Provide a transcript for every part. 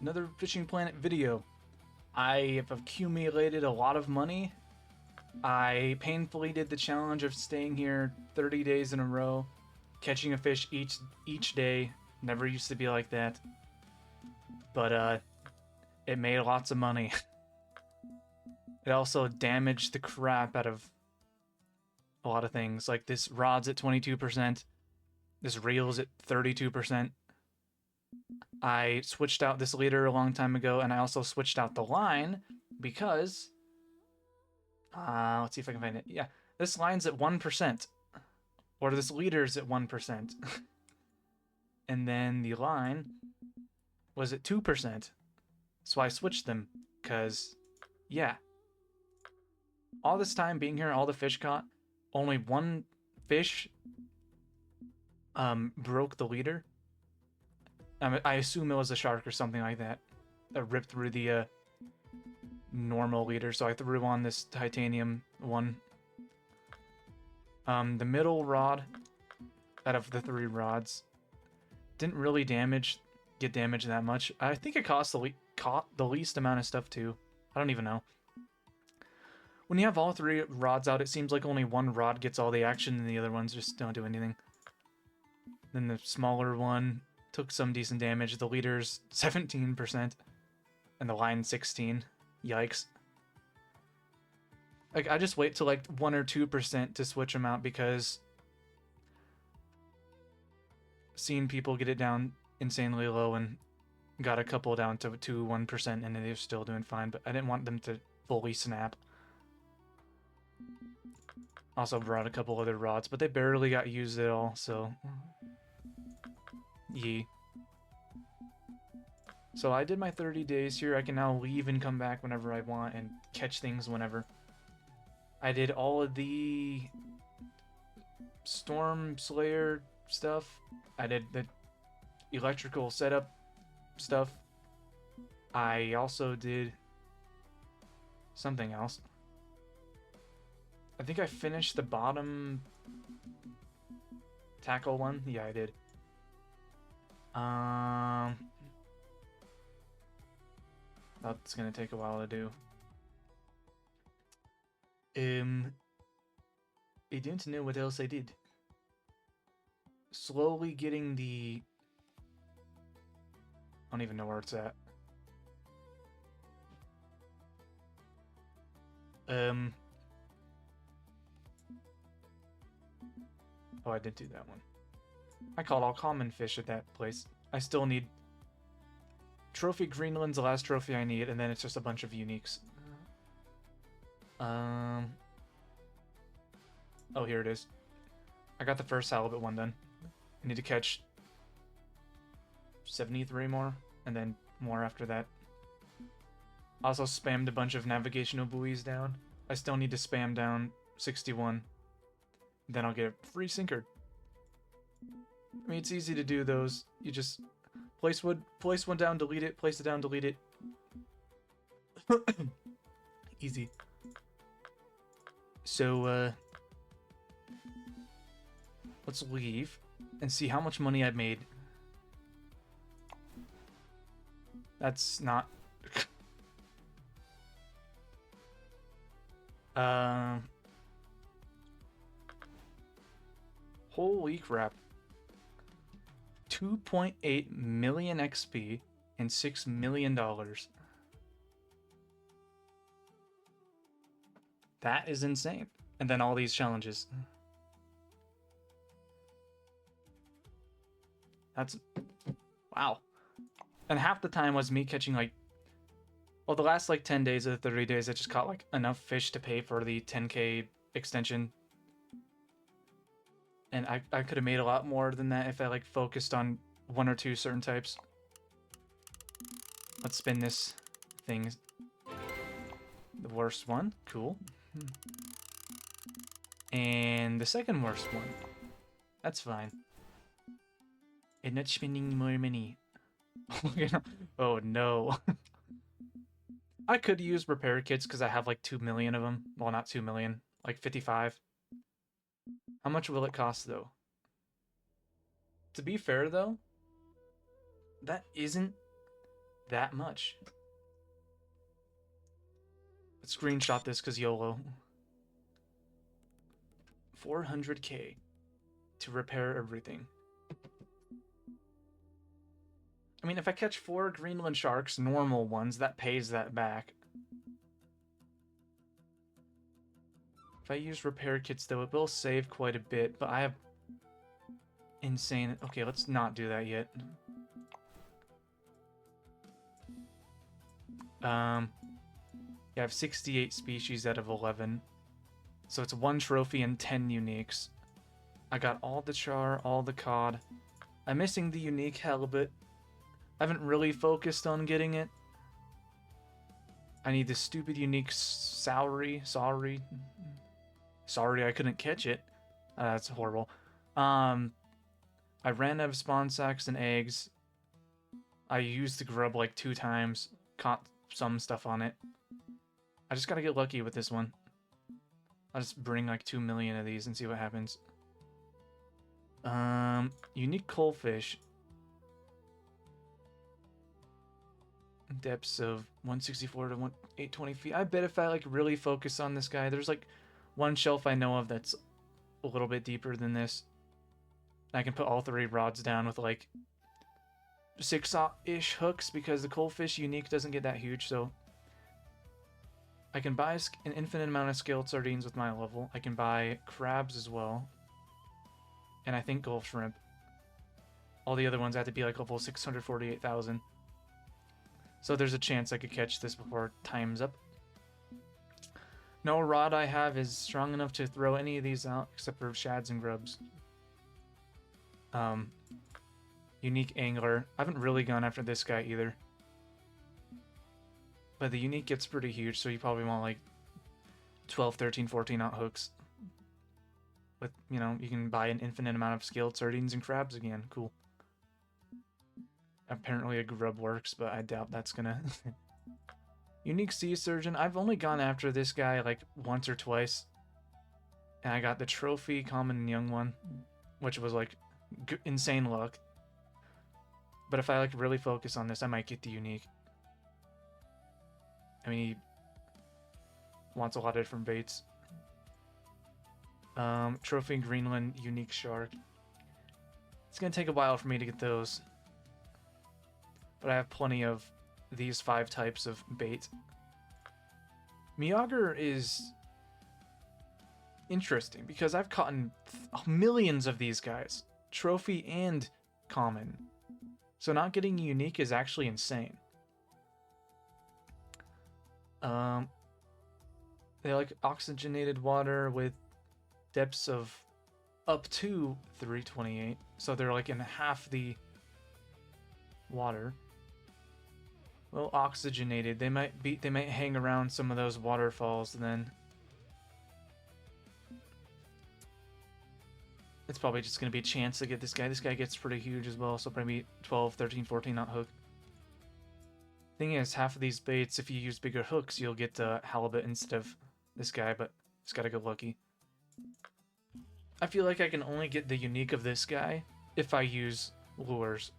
Another Fishing Planet video. I have accumulated a lot of money. I painfully did the challenge of staying here 30 days in a row, catching a fish each day. Never used to be like that. But it made lots of money. It also damaged the crap out of a lot of things. Like this rod's at 22%. This reel's at 32%. I switched out this leader a long time ago, and I also switched out the line because let's see if I can find it. Yeah, this line's at 1%, or this leader's at 1%, and then the line was at 2%. So I switched them because, yeah, all this time being here, all the fish caught, only one fish broke the leader. I assume it was a shark or something like that that ripped through the normal leader, so I threw on this titanium one. The middle rod out of the 3 rods didn't really get damaged that much. I think it caught the least amount of stuff too. I don't even know. When you have all 3 rods out, it seems like only one rod gets all the action and the other ones just don't do anything. Then the smaller one took some decent damage. The leader's 17% and the line 16. Yikes. Like, I just wait till like 1 or 2% to switch them out because seeing people get it down insanely low and got a couple down to 1% and they're still doing fine, but I didn't want them to fully snap. Also brought a couple other rods, but they barely got used at all, so yee. So I did my 30 days here. I can now leave and come back whenever I want and catch things whenever. I did all of the Storm Slayer stuff. I did the electrical setup stuff. I also did something else. I think I finished the bottom tackle one. Yeah, I did. That's gonna take a while to do. I don't know what else I did. Slowly getting the... I don't even know where it's at. Oh, I did do that one. I caught all common fish at that place. I still need... Trophy Greenland's the last trophy I need, and then it's just a bunch of uniques. Oh, here it is. I got the first halibut one done. I need to catch 73 more, and then more after that. Also spammed a bunch of navigational buoys down. I still need to spam down 61. Then I'll get a free sinker. I mean, it's easy to do those. You just place one down, delete it, place it down, delete it. Easy. So, let's leave and see how much money I've made. That's not... Holy crap. 2.8 million XP and $6 million. That is insane. And then all these challenges. That's... Wow. And half the time was me catching like... Well, the last like 10 days of the 30 days, I just caught like enough fish to pay for the 10K extension. And I could have made a lot more than that if I like focused on 1 or 2 certain types. Let's spin this thing. The worst one. Cool. And the second worst one. That's fine. And not spending more money. Oh no. I could use repair kits because I have like 2 million of them. Well, not 2 million. Like 55. How much will it cost, though? To be fair, though, that isn't that much. Let's screenshot this because YOLO. 400k to repair everything. I mean, if I catch 4 Greenland sharks, normal ones, that pays that back. If I use repair kits, though, it will save quite a bit, but I have insane... Okay, let's not do that yet. Yeah, I have 68 species out of 11. So it's 1 trophy and 10 uniques. I got all the char, all the cod. I'm missing the unique halibut. I haven't really focused on getting it. I need the stupid unique Sorry, I couldn't catch it. That's horrible. I ran out of spawn sacks and eggs. I used the grub like 2 times. Caught some stuff on it. I just gotta get lucky with this one. I'll just bring like 2 million of these and see what happens. Unique coalfish. Depths of 164 to 820 feet. I bet if I like really focus on this guy, there's like one shelf I know of that's a little bit deeper than this. I can put all 3 rods down with like 6-ish hooks because the coalfish unique doesn't get that huge, so I can buy an infinite amount of scaled sardines with my level. I can buy crabs as well. And I think Gulf shrimp. All the other ones have to be like level 648,000. So there's a chance I could catch this before time's up. No rod I have is strong enough to throw any of these out except for shads and grubs. Unique angler. I haven't really gone after this guy either. But the unique gets pretty huge, so you probably want like 12, 13, 14 out hooks. With, you know, you can buy an infinite amount of scaled sardines and crabs again. Cool. Apparently a grub works, but I doubt that's gonna... Unique sea surgeon. I've only gone after this guy like once or twice. And I got the trophy common and young one, which was like insane luck. But if I like really focus on this, I might get the unique. I mean, he wants a lot of different baits. Trophy Greenland unique shark. It's gonna take a while for me to get those. But I have plenty of these 5 types of bait. Meager is interesting because I've caught millions of these guys. Trophy and common. So not getting unique is actually insane. They like oxygenated water with depths of up to 328. So they're like in half the water. Well, oxygenated. They might hang around some of those waterfalls, and then it's probably just going to be a chance to get this guy. This guy gets pretty huge as well, so probably 12, 13, 14 knot hook. Thing is, half of these baits, if you use bigger hooks, you'll get halibut instead of this guy, but just gotta get lucky. I feel like I can only get the unique of this guy if I use lures.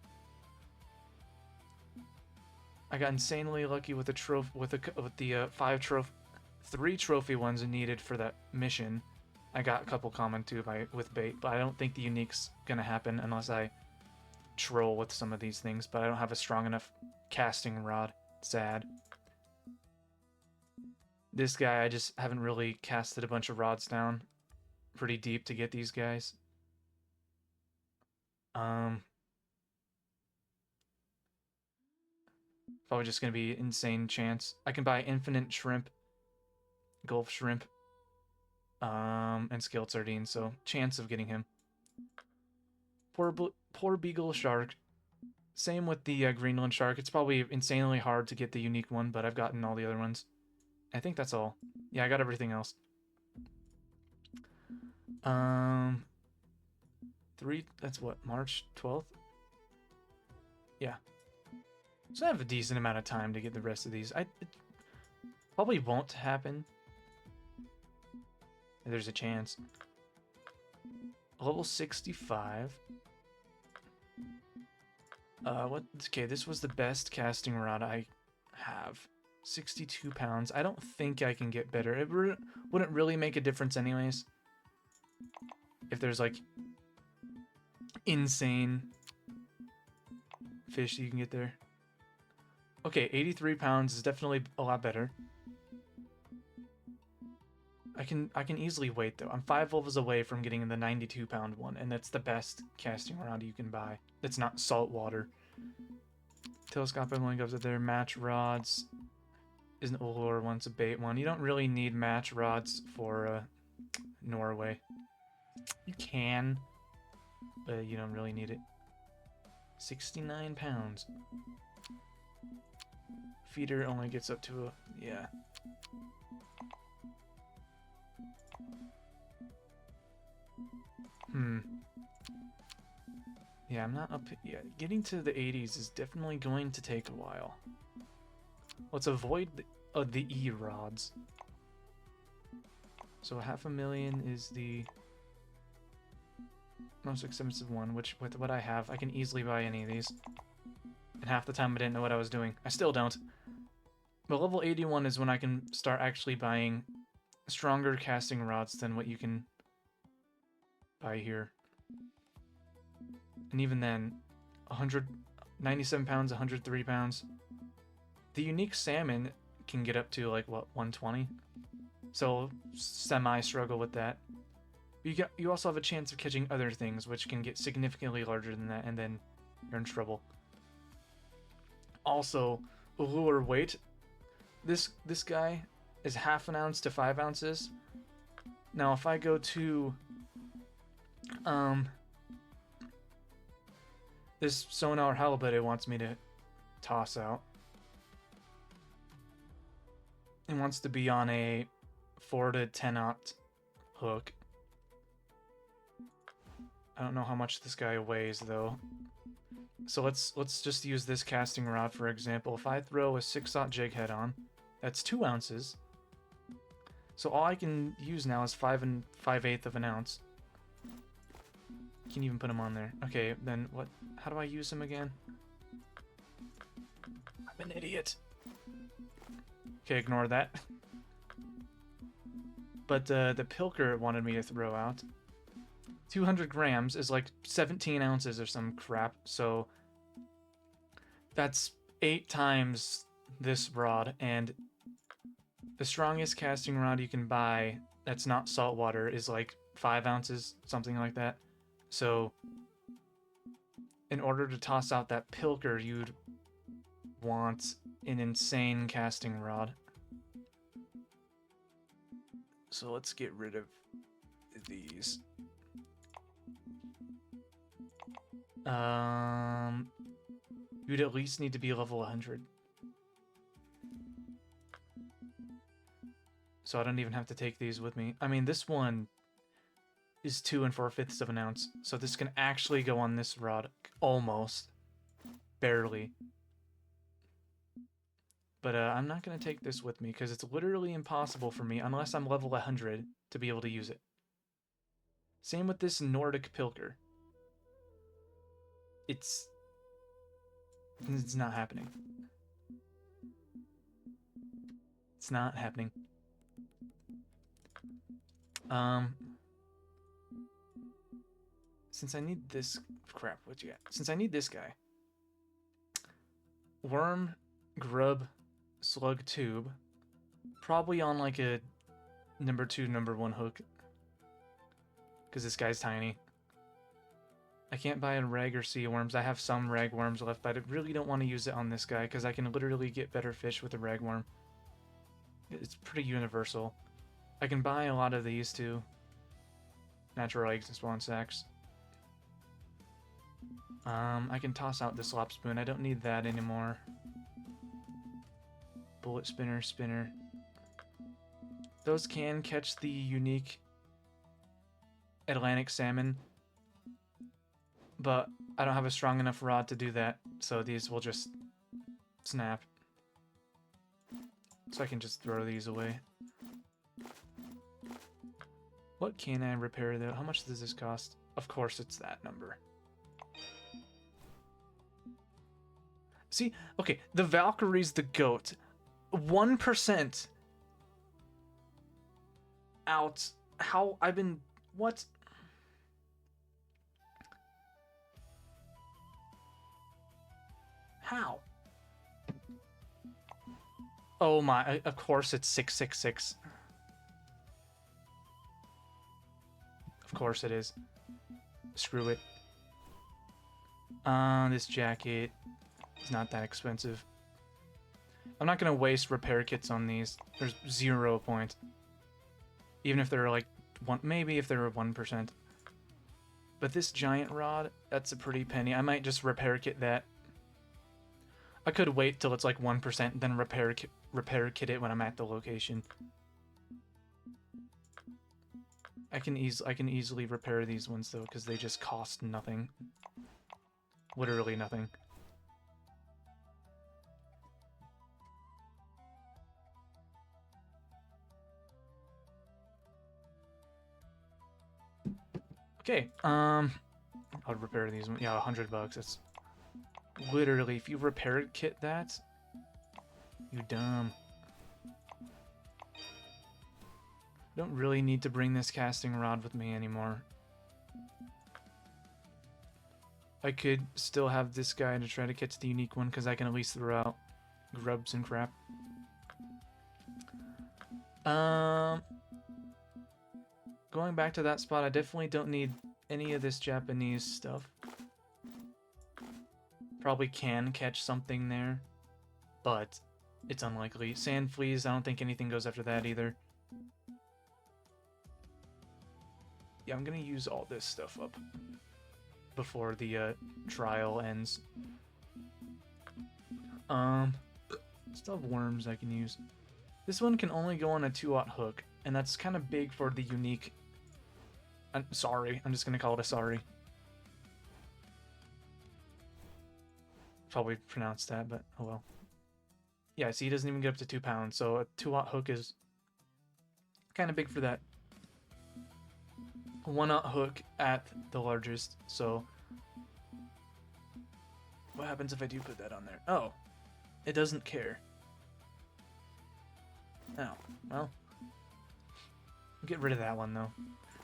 I got insanely lucky with the three trophy ones needed for that mission. I got a couple common too with bait, but I don't think the unique's gonna happen unless I troll with some of these things. But I don't have a strong enough casting rod. Sad. This guy, I just haven't really casted a bunch of rods down pretty deep to get these guys. Probably just gonna be insane chance. I can buy infinite shrimp, Gulf shrimp, and scaled sardines, so chance of getting him. Poor beagle shark. Same with the Greenland shark. It's probably insanely hard to get the unique one, but I've gotten all the other ones. I think that's all. Yeah, I got everything else. That's what, March 12th? Yeah. So I have a decent amount of time to get the rest of these. It probably won't happen. There's a chance. Level 65. What? Okay, this was the best casting rod I have. 62 pounds. I don't think I can get better. It wouldn't really make a difference anyways. If there's like insane fish you can get there. Okay, 83 pounds is definitely a lot better. I can easily wait though. I'm 5 levels away from getting the 92 pound one, and that's the best casting rod you can buy. That's not salt water. Telescope only goes up there. Match rods is an lure one's a bait one. You don't really need match rods for Norway. You can, but you don't really need it. 69 pounds. Feeder only gets up to a, yeah. Yeah, I'm not up yet. Getting to the 80s is definitely going to take a while. Let's avoid the E-rods. So 500,000 is the most expensive one, which with what I have, I can easily buy any of these. And half the time I didn't know what I was doing. I still don't. But level 81 is when I can start actually buying stronger casting rods than what you can buy here. And even then, 197 pounds, 103 pounds. The unique salmon can get up to like, what, 120? So, semi-struggle with that. But you also have a chance of catching other things, which can get significantly larger than that, and then you're in trouble. Also, lure weight. This guy is 1/2 ounce to 5 ounces. Now, if I go to this sonar halibut it wants me to toss out. It wants to be on a 4 to 10-aught hook. I don't know how much this guy weighs though. So let's just use this casting rod for example. If I throw a 6-aught jig head on, that's 2 ounces. So all I can use now is 5 5/8 of an ounce. Can't even put him on there. Okay, then what? How do I use him again? I'm an idiot. Okay, ignore that. But the pilker wanted me to throw out. 200 grams is like 17 ounces or some crap, so that's 8 times this rod, and the strongest casting rod you can buy that's not saltwater is like 5 ounces, something like that. So in order to toss out that pilker, you'd want an insane casting rod. So let's get rid of these. You'd at least need to be level 100. So I don't even have to take these with me. I mean, this one is 2 4/5 of an ounce. So this can actually go on this rod. Almost. Barely. But I'm not going to take this with me because it's literally impossible for me, unless I'm level 100, to be able to use it. Same with this Nordic Pilker. It's not happening. It's not happening. Since I need this crap, what you got? Since I need this guy. Worm, grub, slug tube. Probably on like a number 2, number 1 hook. Because this guy's tiny. I can't buy a rag or sea worms. I have some rag worms left, but I really don't want to use it on this guy because I can literally get better fish with a rag worm. It's pretty universal. I can buy a lot of these too. Natural eggs and spawn sacks. I can toss out the slop spoon. I don't need that anymore. Bullet spinner. Those can catch the unique Atlantic salmon, but I don't have a strong enough rod to do that, so these will just snap. So I can just throw these away. What can I repair though? How much does this cost? Of course it's that number. See, okay, the Valkyrie's the goat. 1% out. How I've been. What? How? Oh my, of course it's 666. Of course it is. Screw it. This jacket is not that expensive. I'm not gonna waste repair kits on these. There's 0 point. Even if they're like maybe if they're 1%. But this giant rod, that's a pretty penny. I might just repair kit that. I could wait till it's like 1%, then repair kit it when I'm at the location. I can easily repair these ones though, because they just cost nothing. Literally nothing. Okay, I'll repair these. Yeah, $100. That's literally, if you repair kit that, you dumb. Don't really need to bring this casting rod with me anymore. I could still have this guy to try to catch the unique one, because I can at least throw out grubs and crap. Going back to that spot, I definitely don't need any of this Japanese stuff. Probably can catch something there, but it's unlikely. Sand fleas, I don't think anything goes after that either. Yeah, I'm gonna use all this stuff up before the trial ends. Still have worms I can use. This one can only go on a 2-aught hook, and that's kind of big for the unique. Sorry, I'm just gonna call it a sorry. Probably pronounced that, but oh well. Yeah, see, he doesn't even get up to 2 pounds, so a 2-aught hook is kind of big for that. 1-aught hook at the largest, so what happens if I do put that on there? Oh, it doesn't care. Oh, well, get rid of that one though.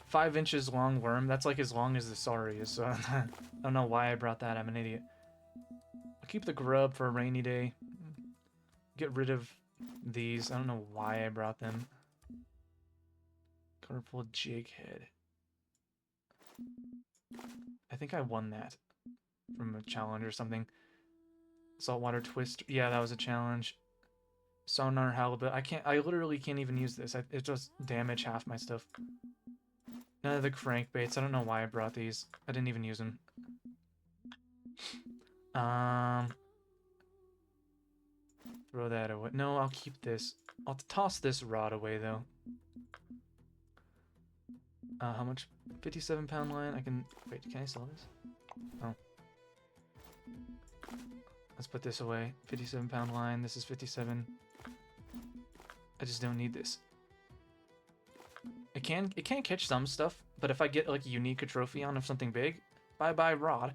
5 inches long worm, that's like as long as the sorry is, so I don't know why I brought that, I'm an idiot. I'll keep the grub for a rainy day. Get rid of these, I don't know why I brought them. Colorful jighead. I think I won that from a challenge or something. Saltwater twist, yeah, that was a challenge. Sonar halibut, I literally can't even use this. It just damage half my stuff. None of the crankbaits, I don't know why I brought these. I didn't even use them. Throw that away. No, I'll keep this. I'll toss this rod away though. How much? 57-pound line. I can wait. Can I sell this? Oh. Let's put this away. 57-pound line. This is 57. I just don't need this. It can catch some stuff, but if I get like a unique trophy on of something big, bye rod.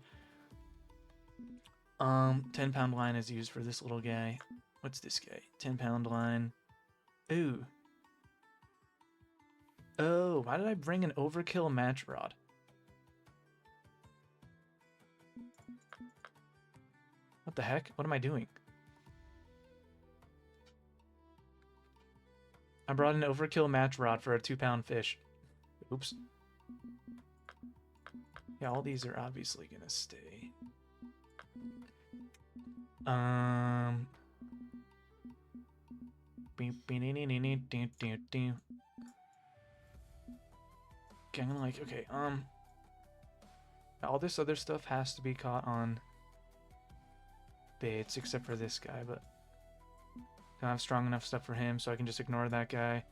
10-pound line is used for this little guy. What's this guy? 10-pound line. Ooh. Oh, why did I bring an overkill match rod? What the heck? What am I doing? I brought an overkill match rod for a 2-pound fish. Oops. Yeah, all these are obviously gonna stay. Okay, I'm like, okay, all this other stuff has to be caught on baits, except for this guy, but I don't have strong enough stuff for him, so I can just ignore that guy.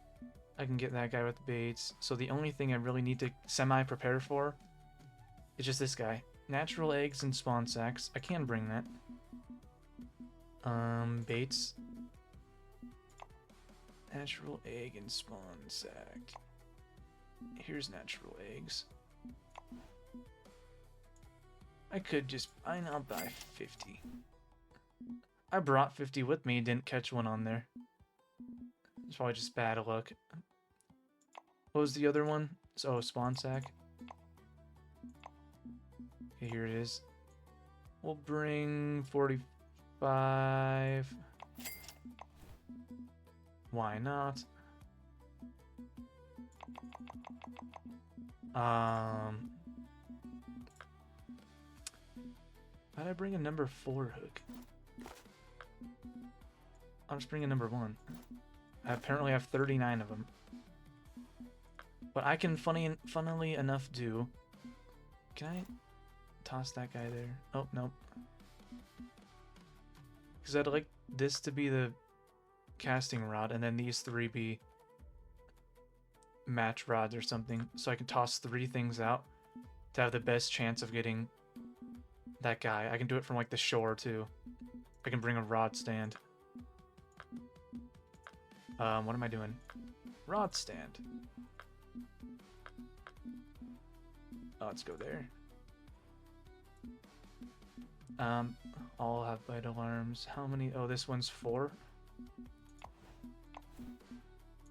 I can get that guy with the baits. So the only thing I really need to semi-prepare for is just this guy. Natural eggs and spawn sacks. I can bring that. Baits. Natural egg and spawn sack. Here's natural eggs. I could just, I'll buy 50. I brought 50 with me, didn't catch one on there. It's probably just bad luck. What was the other one? Oh, spawn sack. Okay, here it is. We'll bring 45. Why not? How'd I bring a number 4 hook? I'll just bring a number 1. I apparently have 39 of them. But I can, funnily enough, do... Can I toss that guy there? Oh, nope. Because I'd like this to be the casting rod, and then these 3 be match rods or something. So I can toss 3 things out to have the best chance of getting that guy. I can do it from, like, the shore, too. I can bring a rod stand. What am I doing? Rod stand. Oh, let's go there. All have vital arms. How many? Oh, this one's 4.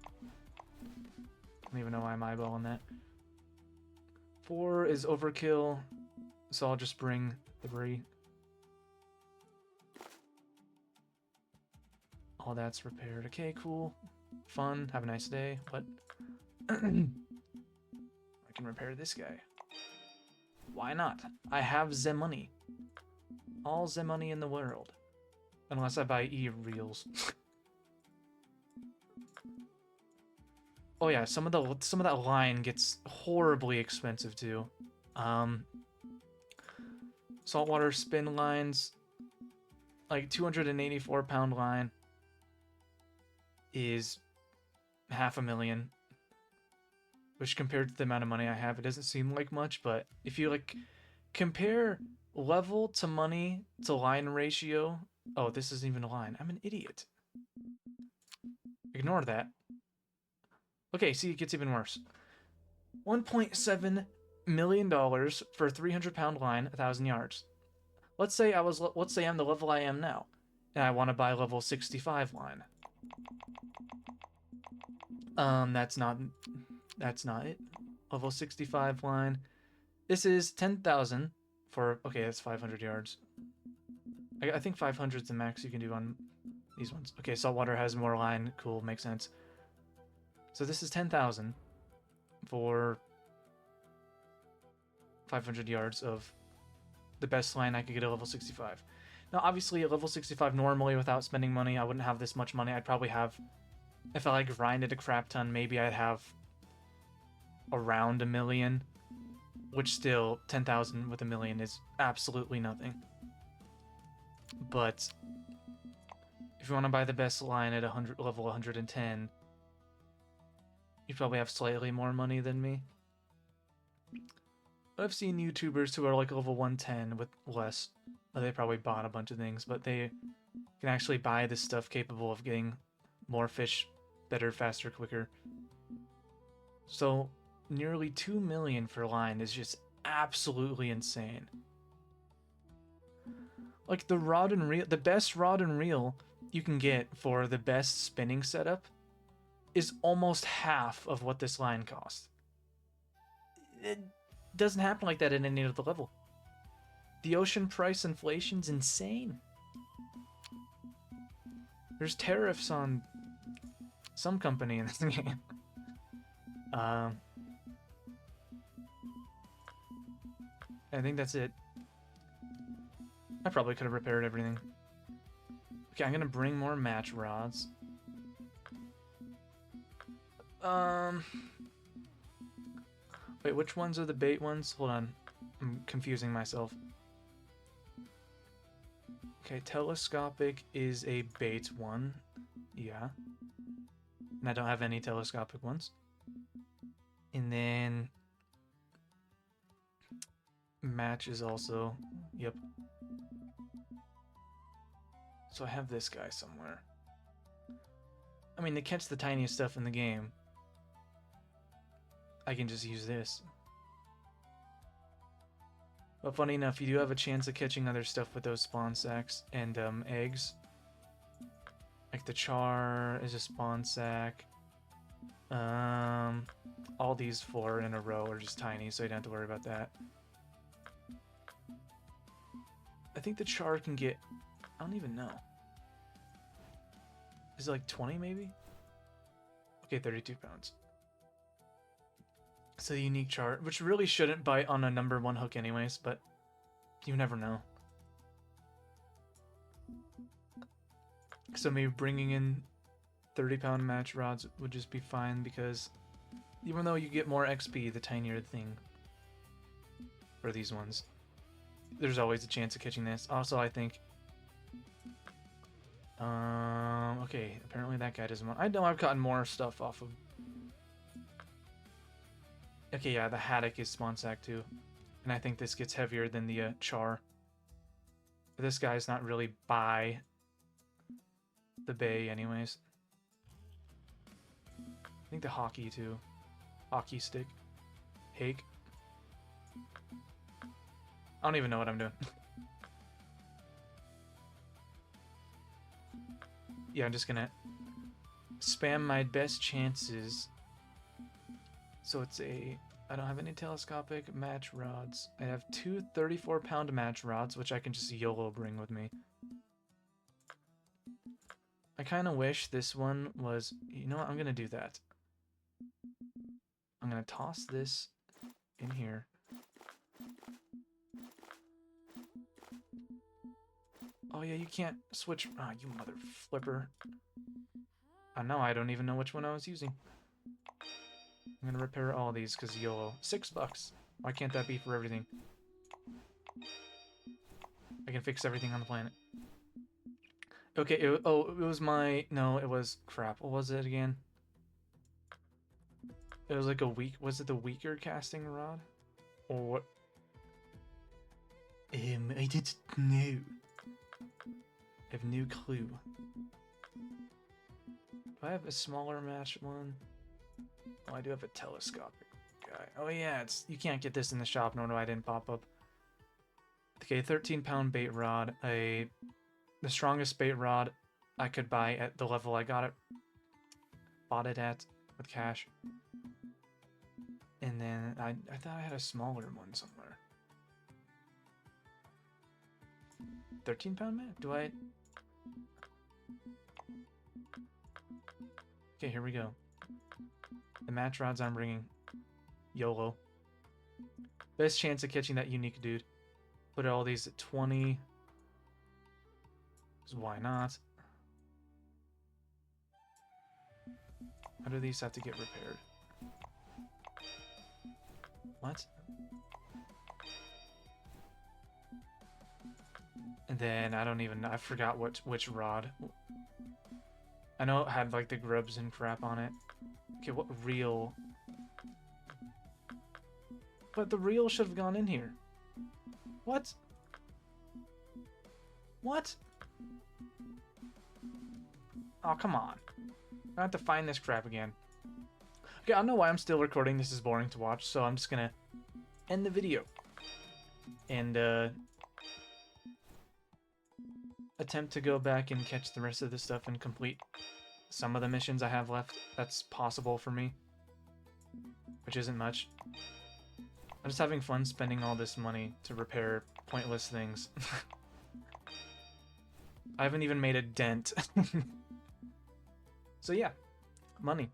I don't even know why I'm eyeballing that. 4 is overkill, so I'll just bring 3. All that's repaired. Okay, cool. Fun. Have a nice day. What? I can repair this guy. Why not? I have the money. All the money in the world. Unless I buy e-reels. Oh yeah, some of that line gets horribly expensive too. Saltwater spin lines, like 284 pound line is $500,000, which compared to the amount of money I have, it doesn't seem like much, but if you like compare level to money to line ratio, oh, this isn't even a line. I'm an idiot. Ignore that. Okay, see, it gets even worse. $1.7 million for a 300-pound line, 1,000 yards. Let's say I'm the level I am now, and I want to buy level 65 line. That's not it. Level 65 line. This is 10,000 for, okay, that's 500 yards. I think 500 is the max you can do on these ones. Okay, saltwater has more line. Cool, makes sense. So this is 10,000 for 500 yards of the best line I could get at level 65. Now, obviously, at level 65 normally, without spending money, I wouldn't have this much money. I'd probably have, if I like grinded a crap ton, maybe I'd have around $1 million, which still 10,000 with $1 million is absolutely nothing. But if you want to buy the best line at level 110, you probably have slightly more money than me. I've seen YouTubers who are like level 110 with less. They probably bought a bunch of things, but they can actually buy this stuff capable of getting more fish better, faster, quicker. So nearly 2 million for line is just absolutely insane. Like the rod and reel, the best rod and reel you can get for the best spinning setup is almost half of what this line costs. It doesn't happen like that in any other level. The ocean price inflation's insane. There's tariffs on some company in this game. I think that's it. I probably could have repaired everything. Okay, I'm gonna bring more match rods. Wait, which ones are the bait ones? Hold on. I'm confusing myself. Okay, telescopic is a bait one. Yeah. And I don't have any telescopic ones. And then match is also, yep. So I have this guy somewhere. I mean, to catch the tiniest stuff in the game, I can just use this. But funny enough, you do have a chance of catching other stuff with those spawn sacks and eggs. Like the char is a spawn sack. All these 4 in a row are just tiny, so you don't have to worry about that. I think the char can get... I don't even know. Is it like 20 maybe? Okay, 32 pounds. So the unique char, which really shouldn't bite on a number 1 hook anyways, but you never know. So maybe bringing in 30-pound match rods would just be fine, because even though you get more XP the tinier the thing for these ones, there's always a chance of catching this. Also, I think... okay, apparently that guy doesn't want... I know I've gotten more stuff off of... Okay, yeah, the haddock is spawn sack too. And I think this gets heavier than the char. But this guy's not really by the bay anyways. I think the hockey too. Hockey stick. Hake. I don't even know what I'm doing. Yeah, I'm just gonna spam my best chances. So it's a... I don't have any telescopic match rods. I have 2 34-pound match rods, which I can just YOLO bring with me. I kind of wish this one was... You know what? I'm gonna do that. I'm gonna toss this in here. Oh yeah, you can't switch... Ah, you mother flipper. Oh no, I don't even know which one I was using. I'm gonna repair all these because YOLO. $6. Why can't that be for everything? I can fix everything on the planet. Okay, it was my... No, it was... Crap, what was it again? It was like a weak... Was it the weaker casting rod? Or what? I didn't know. I have no clue. Do I have a smaller match one? Oh, I do have a telescopic guy. Oh yeah, it's... You can't get this in the shop, no, I didn't pop up. Okay, 13-pound bait rod. The strongest bait rod I could buy at the level I got it. Bought it at with cash. And then I thought I had a smaller one somewhere. 13-pound man? Do I... Okay, here we go. The match rods I'm bringing. YOLO. Best chance of catching that unique dude. Put all these at 20. 'Cause why not? How do these have to get repaired? What? And then I don't even know. I forgot which rod. I know it had like the grubs and crap on it. Okay, what reel? But the reel should have gone in here. What? What? Oh, come on. I have to find this crap again. Okay, I don't know why I'm still recording. This is boring to watch, so I'm just gonna end the video. And, attempt to go back and catch the rest of this stuff and complete some of the missions I have left. That's possible for me. Which isn't much. I'm just having fun spending all this money to repair pointless things. I haven't even made a dent. So yeah, money.